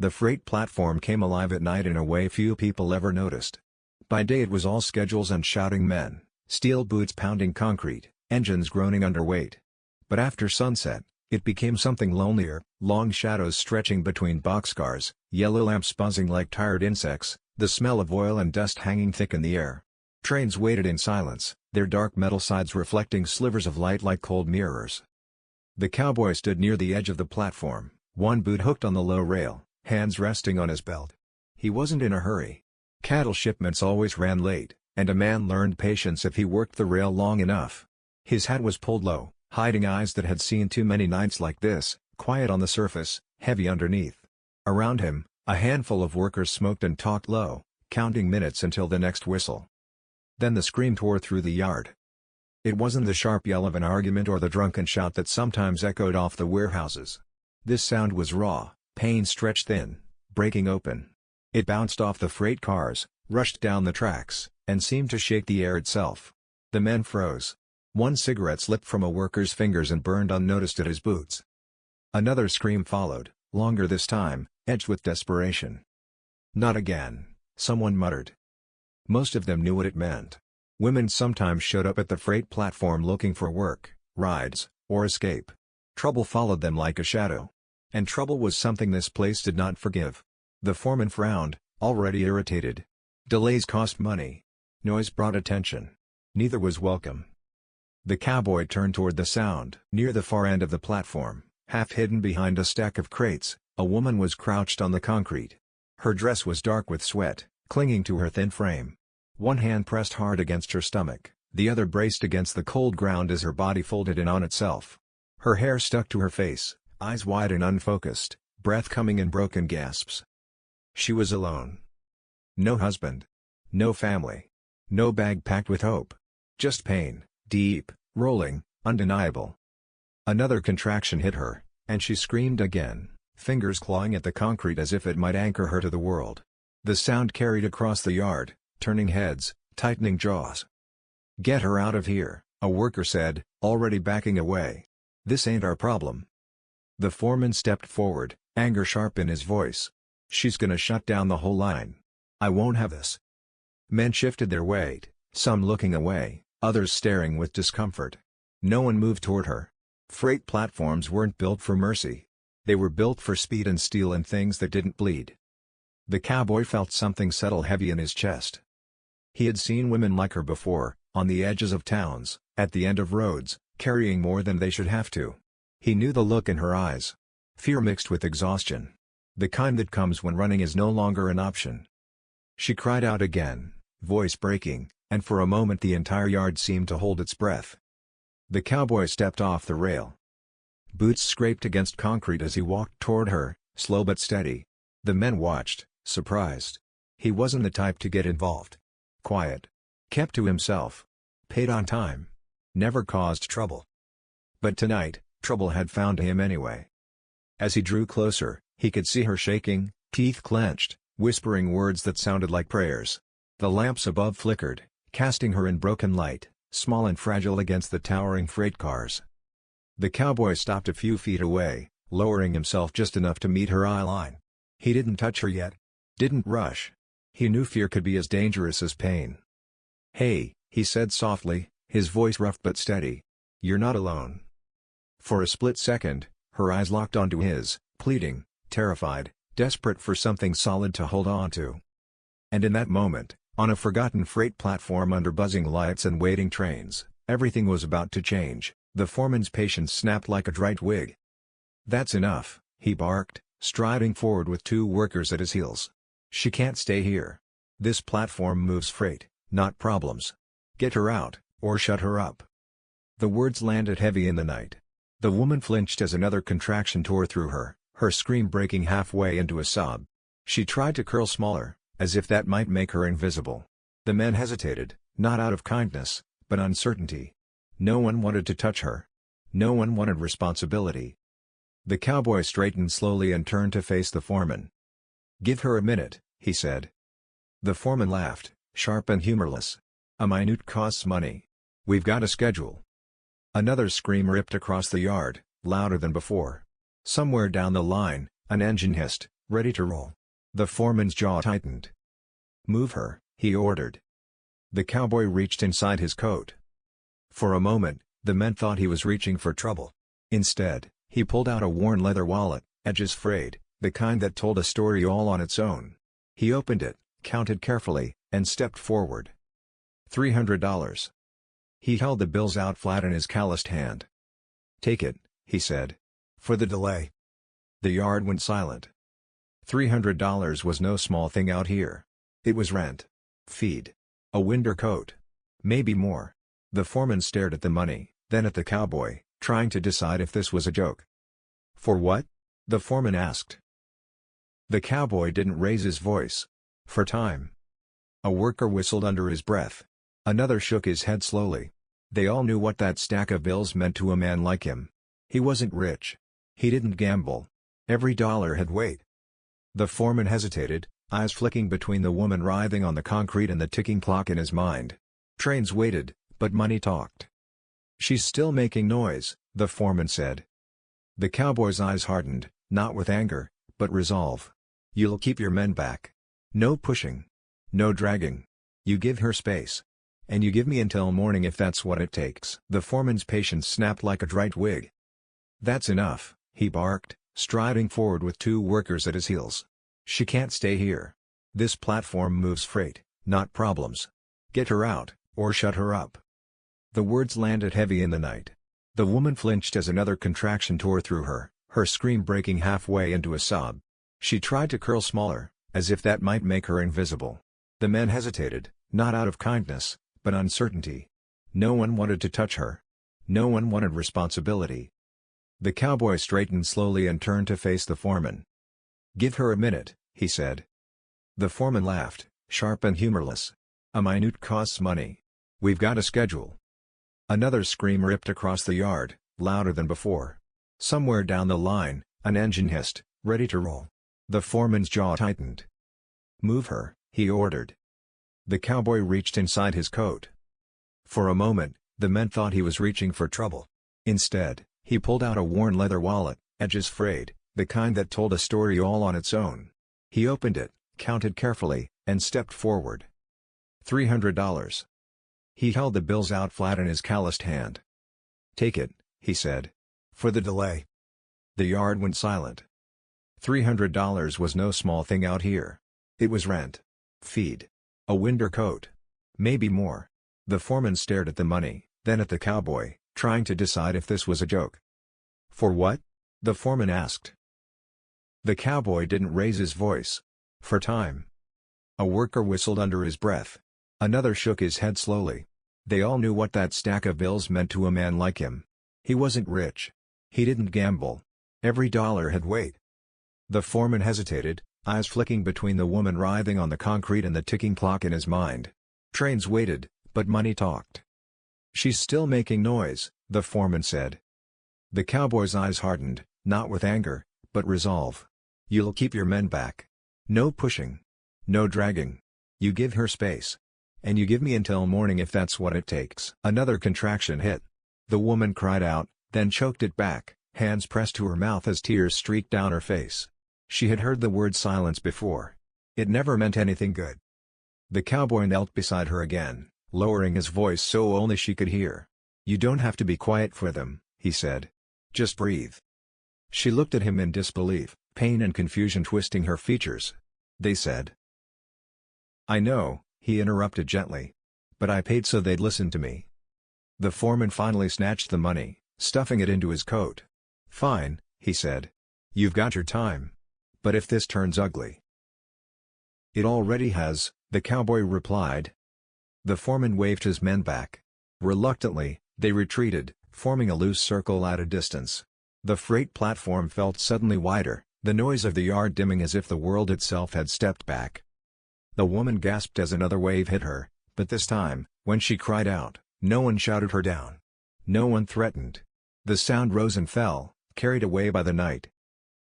The freight platform came alive at night in a way few people ever noticed. By day it was all schedules and shouting men, steel boots pounding concrete, engines groaning under weight. But after sunset, it became something lonelier, long shadows stretching between boxcars, yellow lamps buzzing like tired insects, the smell of oil and dust hanging thick in the air. Trains waited in silence, their dark metal sides reflecting slivers of light like cold mirrors. The cowboy stood near the edge of the platform, one boot hooked on the low rail, hands resting on his belt. He wasn't in a hurry. Cattle shipments always ran late, and a man learned patience if he worked the rail long enough. His hat was pulled low, hiding eyes that had seen too many nights like this, quiet on the surface, heavy underneath. Around him, a handful of workers smoked and talked low, counting minutes until the next whistle. Then the scream tore through the yard. It wasn't the sharp yell of an argument or the drunken shout that sometimes echoed off the warehouses. This sound was raw, pain stretched thin, breaking open. It bounced off the freight cars, rushed down the tracks, and seemed to shake the air itself. The men froze. One cigarette slipped from a worker's fingers and burned unnoticed at his boots. Another scream followed, longer this time, edged with desperation. "Not again," someone muttered. Most of them knew what it meant. Women sometimes showed up at the freight platform looking for work, rides, or escape. Trouble followed them like a shadow. And trouble was something this place did not forgive. The foreman frowned, already irritated. Delays cost money. Noise brought attention. Neither was welcome. The cowboy turned toward the sound. Near the far end of the platform, half hidden behind a stack of crates, a woman was crouched on the concrete. Her dress was dark with sweat, clinging to her thin frame. One hand pressed hard against her stomach, the other braced against the cold ground as her body folded in on itself. Her hair stuck to her face, eyes wide and unfocused, breath coming in broken gasps. She was alone. No husband. No family. No bag packed with hope. Just pain, deep, rolling, undeniable. Another contraction hit her, and she screamed again, fingers clawing at the concrete as if it might anchor her to the world. The sound carried across the yard, turning heads, tightening jaws. "Get her out of here," a worker said, already backing away. "This ain't our problem." The foreman stepped forward, anger sharp in his voice. "She's gonna shut down the whole line. I won't have this." Men shifted their weight, some looking away, others staring with discomfort. No one moved toward her. Freight platforms weren't built for mercy. They were built for speed and steel and things that didn't bleed. The cowboy felt something settle heavy in his chest. He had seen women like her before, on the edges of towns, at the end of roads, carrying more than they should have to. He knew the look in her eyes. Fear mixed with exhaustion. The kind that comes when running is no longer an option. She cried out again, voice breaking, and for a moment the entire yard seemed to hold its breath. The cowboy stepped off the rail. Boots scraped against concrete as he walked toward her, slow but steady. The men watched, surprised. He wasn't the type to get involved. Quiet. Kept to himself. Paid on time. Never caused trouble. But tonight, trouble had found him anyway. As he drew closer, he could see her shaking, teeth clenched, whispering words that sounded like prayers. The lamps above flickered, casting her in broken light, small and fragile against the towering freight cars. The cowboy stopped a few feet away, lowering himself just enough to meet her eye line. He didn't touch her yet. Didn't rush. He knew fear could be as dangerous as pain. "Hey," he said softly, his voice rough but steady. "You're not alone." For a split second, her eyes locked onto his, pleading, terrified, desperate for something solid to hold on to. And in that moment, on a forgotten freight platform under buzzing lights and waiting trains, everything was about to change. The foreman's patience snapped like a dry twig. "That's enough," he barked, striding forward with two workers at his heels. "She can't stay here. This platform moves freight, not problems. Get her out, or shut her up." The words landed heavy in the night. The woman flinched as another contraction tore through her, her scream breaking halfway into a sob. She tried to curl smaller, as if that might make her invisible. The men hesitated, not out of kindness, but uncertainty. No one wanted to touch her. No one wanted responsibility. The cowboy straightened slowly and turned to face the foreman. "Give her a minute," he said. The foreman laughed, sharp and humorless. "A minute costs money. We've got a schedule." Another scream ripped across the yard, louder than before. Somewhere down the line, an engine hissed, ready to roll. The foreman's jaw tightened. "Move her," he ordered. The cowboy reached inside his coat. For a moment, the men thought he was reaching for trouble. Instead, he pulled out a worn leather wallet, edges frayed, the kind that told a story all on its own. He opened it, counted carefully, and stepped forward. $300. He held the bills out flat in his calloused hand. "Take it," he said. "For the delay." The yard went silent. $300 was no small thing out here. It was rent, feed, a winter coat, maybe more. The foreman stared at the money, then at the cowboy, trying to decide if this was a joke. "For what?" the foreman asked. The cowboy didn't raise his voice. "For time." A worker whistled under his breath. Another shook his head slowly. They all knew what that stack of bills meant to a man like him. He wasn't rich. He didn't gamble. Every dollar had weight. The foreman hesitated, eyes flicking between the woman writhing on the concrete and the ticking clock in his mind. Trains waited, but money talked. "She's still making noise," the foreman said. The cowboy's eyes hardened, not with anger, but resolve. "You'll keep your men back. No pushing. No dragging. You give her space. And you give me until morning if that's what it takes." The foreman's patience snapped like a dry twig. "That's enough," he barked, striding forward with two workers at his heels. "She can't stay here. This platform moves freight, not problems. Get her out, or shut her up." The words landed heavy in the night. The woman flinched as another contraction tore through her, her scream breaking halfway into a sob. She tried to curl smaller, as if that might make her invisible. The men hesitated, not out of kindness, but uncertainty. No one wanted to touch her. No one wanted responsibility. The cowboy straightened slowly and turned to face the foreman. "Give her a minute," he said. The foreman laughed, sharp and humorless. "A minute costs money. We've got a schedule." Another scream ripped across the yard, louder than before. Somewhere down the line, an engine hissed, ready to roll. The foreman's jaw tightened. "Move her," he ordered. The cowboy reached inside his coat. For a moment, the men thought he was reaching for trouble. Instead, he pulled out a worn leather wallet, edges frayed, the kind that told a story all on its own. He opened it, counted carefully, and stepped forward. $300. He held the bills out flat in his calloused hand. "Take it," he said. "For the delay." The yard went silent. $300 was no small thing out here. It was rent, feed, a winter coat, maybe more. The foreman stared at the money, then at the cowboy, trying to decide if this was a joke. "For what?" the foreman asked. The cowboy didn't raise his voice. "For time." A worker whistled under his breath. Another shook his head slowly. They all knew what that stack of bills meant to a man like him. He wasn't rich. He didn't gamble. Every dollar had weight. The foreman hesitated, eyes flicking between the woman writhing on the concrete and the ticking clock in his mind. Trains waited, but money talked. "She's still making noise," the foreman said. The cowboy's eyes hardened, not with anger, but resolve. "You'll keep your men back. No pushing. No dragging. You give her space. And you give me until morning if that's what it takes." Another contraction hit. The woman cried out, then choked it back, hands pressed to her mouth as tears streaked down her face. She had heard the word silence before. It never meant anything good. The cowboy knelt beside her again, lowering his voice so only she could hear. "You don't have to be quiet for them," he said. "Just breathe." She looked at him in disbelief, pain and confusion twisting her features. "They said." "I know," he interrupted gently. "But I paid so they'd listen to me." The foreman finally snatched the money, stuffing it into his coat. "Fine," he said. "You've got your time. But if this turns ugly—" "It already has," the cowboy replied. The foreman waved his men back. Reluctantly, they retreated, forming a loose circle at a distance. The freight platform felt suddenly wider, the noise of the yard dimming as if the world itself had stepped back. The woman gasped as another wave hit her, but this time, when she cried out, no one shouted her down. No one threatened. The sound rose and fell, carried away by the night.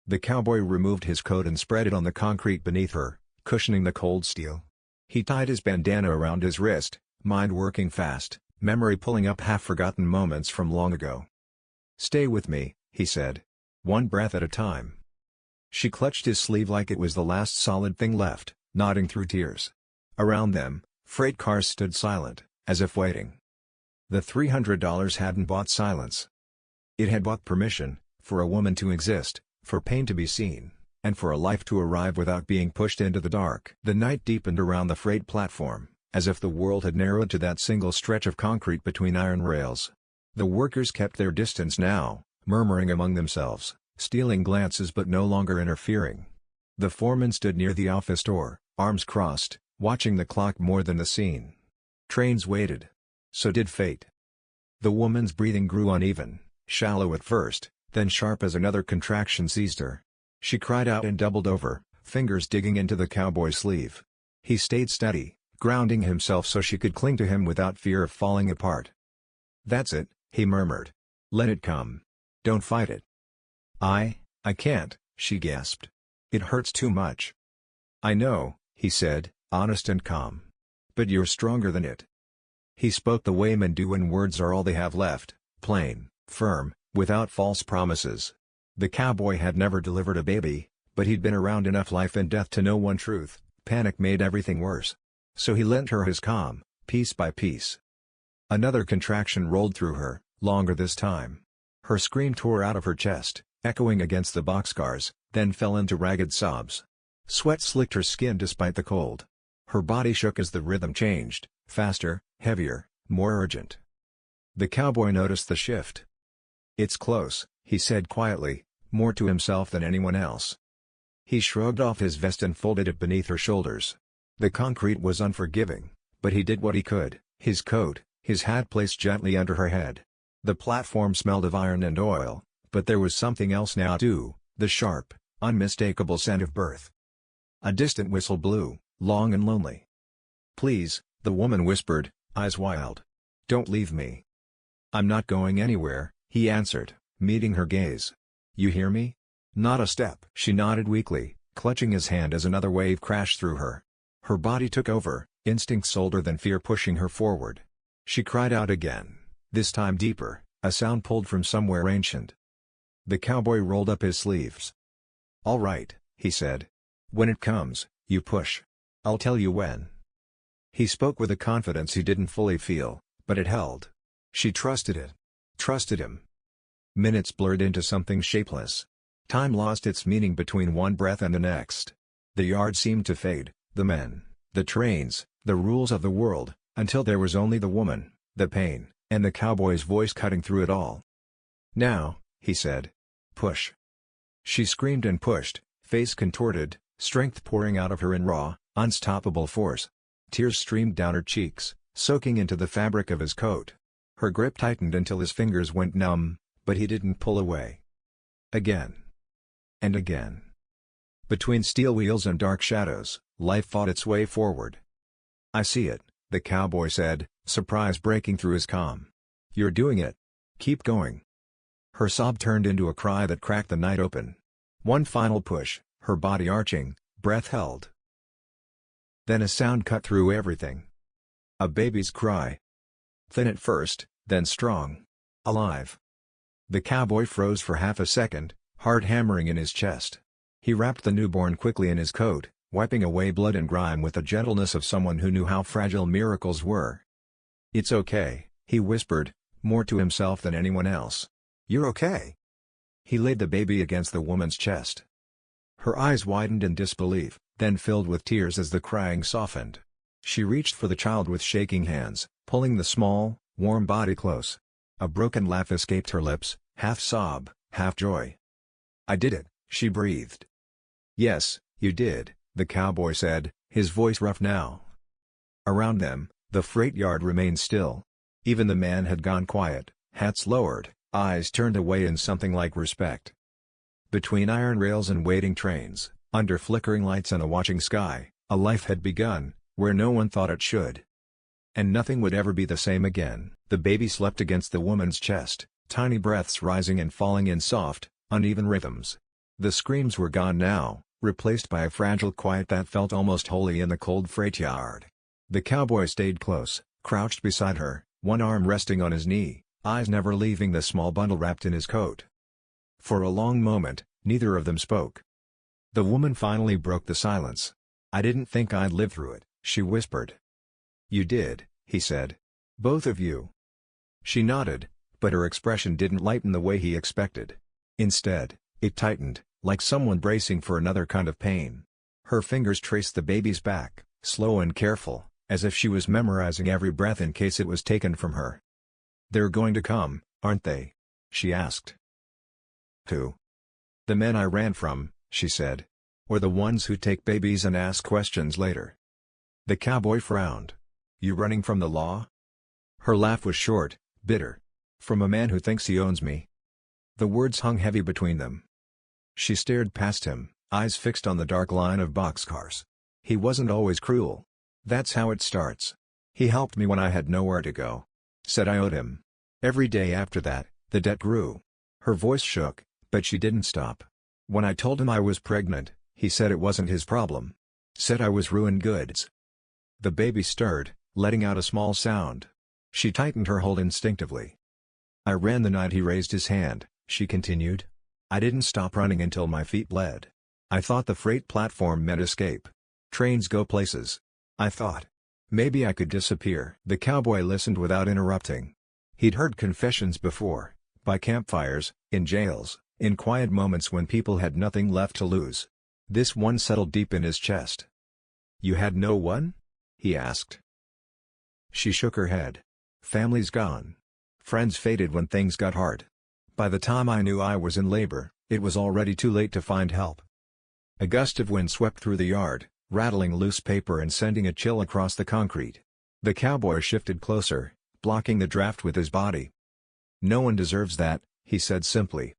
The cowboy removed his coat and spread it on the concrete beneath her, cushioning the cold steel. He tied his bandana around his wrist, mind working fast, memory pulling up half-forgotten moments from long ago. "Stay with me," he said. "One breath at a time." She clutched his sleeve like it was the last solid thing left, nodding through tears. Around them, freight cars stood silent, as if waiting. The $300 hadn't bought silence. It had bought permission, for a woman to exist, for pain to be seen, and for a life to arrive without being pushed into the dark. The night deepened around the freight platform, as if the world had narrowed to that single stretch of concrete between iron rails. The workers kept their distance now, murmuring among themselves, stealing glances but no longer interfering. The foreman stood near the office door, arms crossed, watching the clock more than the scene. Trains waited. So did fate. The woman's breathing grew uneven, shallow at first, then sharp as another contraction seized her. She cried out and doubled over, fingers digging into the cowboy's sleeve. He stayed steady, grounding himself so she could cling to him without fear of falling apart. "That's it," he murmured. "Let it come. Don't fight it." I can't," she gasped. "It hurts too much." "I know," he said, honest and calm. "But you're stronger than it." He spoke the way men do when words are all they have left, plain, firm, without false promises. The cowboy had never delivered a baby, but he'd been around enough life and death to know one truth: panic made everything worse. So he lent her his calm, piece by piece. Another contraction rolled through her, longer this time. Her scream tore out of her chest, echoing against the boxcars, then fell into ragged sobs. Sweat slicked her skin despite the cold. Her body shook as the rhythm changed, faster, heavier, more urgent. The cowboy noticed the shift. "It's close," he said quietly, more to himself than anyone else. He shrugged off his vest and folded it beneath her shoulders. The concrete was unforgiving, but he did what he could, his coat, his hat placed gently under her head. The platform smelled of iron and oil, but there was something else now too, the sharp, unmistakable scent of birth. A distant whistle blew, long and lonely. "Please," the woman whispered, eyes wild. "Don't leave me." "I'm not going anywhere," he answered, meeting her gaze. "You hear me?" "Not a step." She nodded weakly, clutching his hand as another wave crashed through her. Her body took over, instincts older than fear pushing her forward. She cried out again, this time deeper, a sound pulled from somewhere ancient. The cowboy rolled up his sleeves. "All right," he said. "When it comes, you push. I'll tell you when." He spoke with a confidence he didn't fully feel, but it held. She trusted it. Trusted him. Minutes blurred into something shapeless. Time lost its meaning between one breath and the next. The yard seemed to fade, the men, the trains, the rules of the world, until there was only the woman, the pain, and the cowboy's voice cutting through it all. "Now," he said. "Push." She screamed and pushed, face contorted, strength pouring out of her in raw, unstoppable force. Tears streamed down her cheeks, soaking into the fabric of his coat. Her grip tightened until his fingers went numb, but he didn't pull away. Again. And again. Between steel wheels and dark shadows, life fought its way forward. "I see it," the cowboy said, surprise breaking through his calm. "You're doing it. Keep going." Her sob turned into a cry that cracked the night open. One final push, her body arching, breath held. Then a sound cut through everything. A baby's cry. Thin at first, then strong. Alive. The cowboy froze for half a second, heart hammering in his chest. He wrapped the newborn quickly in his coat, wiping away blood and grime with the gentleness of someone who knew how fragile miracles were. "It's okay," he whispered, more to himself than anyone else. "You're okay." He laid the baby against the woman's chest. Her eyes widened in disbelief, then filled with tears as the crying softened. She reached for the child with shaking hands, pulling the small, warm body close. A broken laugh escaped her lips, half sob, half joy. "I did it," she breathed. "Yes, you did," the cowboy said, his voice rough now. Around them, the freight yard remained still. Even the man had gone quiet, hats lowered, eyes turned away in something like respect. Between iron rails and waiting trains, under flickering lights and a watching sky, a life had begun, where no one thought it should. And nothing would ever be the same again. The baby slept against the woman's chest, tiny breaths rising and falling in soft, uneven rhythms. The screams were gone now, replaced by a fragile quiet that felt almost holy in the cold freight yard. The cowboy stayed close, crouched beside her, one arm resting on his knee, eyes never leaving the small bundle wrapped in his coat. For a long moment, neither of them spoke. The woman finally broke the silence. "I didn't think I'd live through it," she whispered. "You did," he said. "Both of you." She nodded, but her expression didn't lighten the way he expected. Instead, it tightened, like someone bracing for another kind of pain. Her fingers traced the baby's back, slow and careful, as if she was memorizing every breath in case it was taken from her. "They're going to come, aren't they?" she asked. "Who?" "The men I ran from," she said. "Or the ones who take babies and ask questions later." The cowboy frowned. "You running from the law?" Her laugh was short, bitter. "From a man who thinks he owns me." The words hung heavy between them. She stared past him, eyes fixed on the dark line of boxcars. "He wasn't always cruel. That's how it starts. He helped me when I had nowhere to go. Said I owed him. Every day after that, the debt grew." Her voice shook, but she didn't stop. "When I told him I was pregnant, he said it wasn't his problem. Said I was ruined goods." The baby stirred, letting out a small sound. She tightened her hold instinctively. "I ran the night he raised his hand," she continued. "I didn't stop running until my feet bled. I thought the freight platform meant escape. Trains go places. I thought maybe I could disappear." The cowboy listened without interrupting. He'd heard confessions before, by campfires, in jails, in quiet moments when people had nothing left to lose. This one settled deep in his chest. "You had no one?" he asked. She shook her head. "Family's gone. Friends faded when things got hard. By the time I knew I was in labor, it was already too late to find help." A gust of wind swept through the yard, rattling loose paper and sending a chill across the concrete. The cowboy shifted closer, blocking the draft with his body. "No one deserves that," he said simply.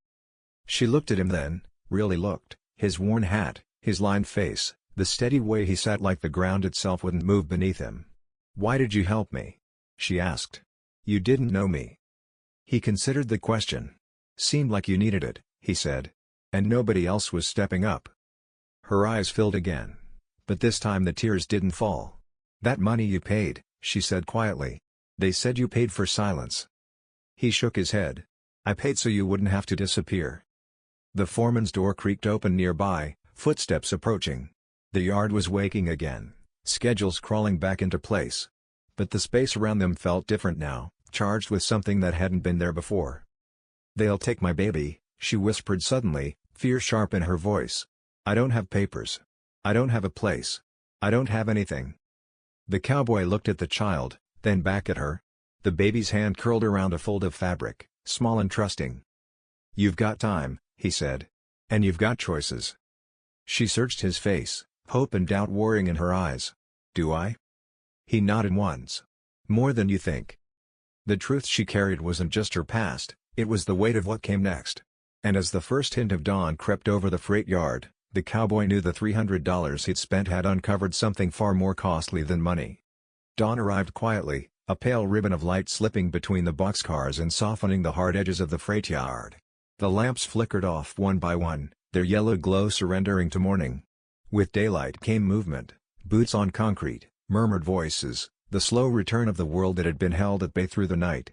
She looked at him then, really looked, his worn hat, his lined face, the steady way he sat like the ground itself wouldn't move beneath him. "Why did you help me?" she asked. "You didn't know me." He considered the question. "Seemed like you needed it," he said. "And nobody else was stepping up." Her eyes filled again. But this time the tears didn't fall. "That money you paid," she said quietly. "They said you paid for silence." He shook his head. "I paid so you wouldn't have to disappear." The foreman's door creaked open nearby, footsteps approaching. The yard was waking again, schedules crawling back into place. But the space around them felt different now, charged with something that hadn't been there before. "They'll take my baby," she whispered suddenly, fear sharp in her voice. "I don't have papers. I don't have a place. I don't have anything." The cowboy looked at the child, then back at her. The baby's hand curled around a fold of fabric, small and trusting. "You've got time," he said. "And you've got choices." She searched his face, hope and doubt warring in her eyes. "Do I?" He nodded once. "More than you think." The truth she carried wasn't just her past, it was the weight of what came next. And as the first hint of dawn crept over the freight yard, the cowboy knew the $300 he'd spent had uncovered something far more costly than money. Dawn arrived quietly, a pale ribbon of light slipping between the boxcars and softening the hard edges of the freight yard. The lamps flickered off one by one, their yellow glow surrendering to morning. With daylight came movement, boots on concrete, murmured voices, the slow return of the world that had been held at bay through the night.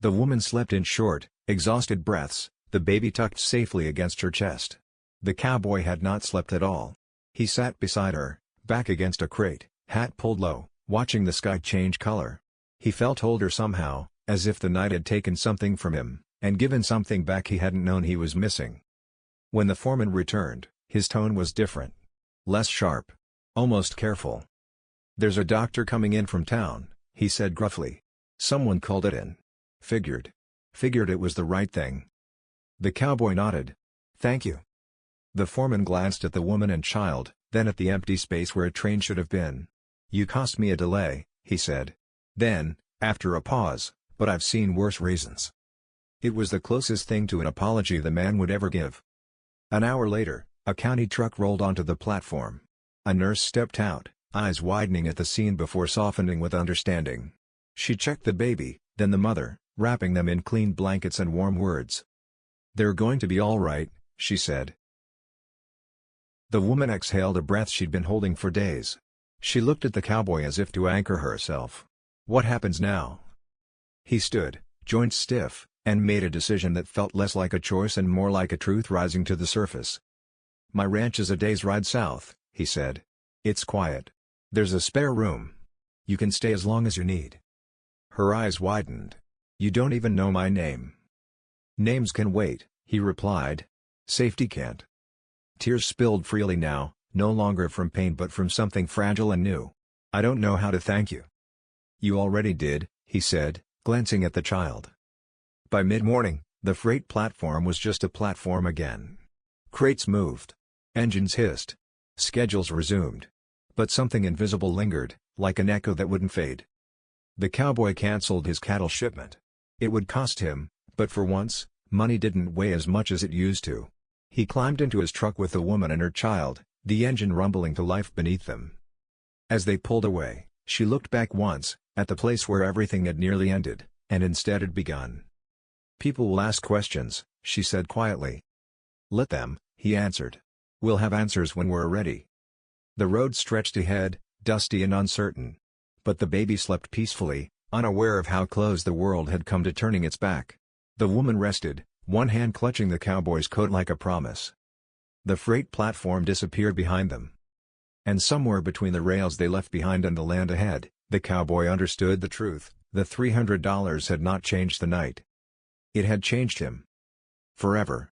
The woman slept in short, exhausted breaths, the baby tucked safely against her chest. The cowboy had not slept at all. He sat beside her, back against a crate, hat pulled low, watching the sky change color. He felt older somehow, as if the night had taken something from him, and given something back he hadn't known he was missing. When the foreman returned, his tone was different. Less sharp. Almost careful. "There's a doctor coming in from town," he said gruffly. "Someone called it in. Figured it was the right thing." The cowboy nodded. "Thank you." The foreman glanced at the woman and child, then at the empty space where a train should have been. "You cost me a delay," he said. Then, after a pause, "but I've seen worse reasons." It was the closest thing to an apology the man would ever give. An hour later, a county truck rolled onto the platform. A nurse stepped out, eyes widening at the scene before softening with understanding. She checked the baby, then the mother, wrapping them in clean blankets and warm words. "They're going to be all right," she said. The woman exhaled a breath she'd been holding for days. She looked at the cowboy as if to anchor herself. "What happens now?" He stood, joints stiff, and made a decision that felt less like a choice and more like a truth rising to the surface. "My ranch is a day's ride south," he said. "It's quiet. There's a spare room. You can stay as long as you need." Her eyes widened. "You don't even know my name." "Names can wait," he replied. "Safety can't." Tears spilled freely now, no longer from pain but from something fragile and new. "I don't know how to thank you." "You already did," he said, glancing at the child. By mid-morning, the freight platform was just a platform again. Crates moved. Engines hissed. Schedules resumed. But something invisible lingered, like an echo that wouldn't fade. The cowboy canceled his cattle shipment. It would cost him, but for once, money didn't weigh as much as it used to. He climbed into his truck with the woman and her child, the engine rumbling to life beneath them. As they pulled away, she looked back once, at the place where everything had nearly ended, and instead had begun. "People will ask questions," she said quietly. "Let them," he answered. "We'll have answers when we're ready." The road stretched ahead, dusty and uncertain. But the baby slept peacefully, unaware of how close the world had come to turning its back. The woman rested, one hand clutching the cowboy's coat like a promise. The freight platform disappeared behind them. And somewhere between the rails they left behind and the land ahead, the cowboy understood the truth: the $300 had not changed the night. It had changed him. Forever.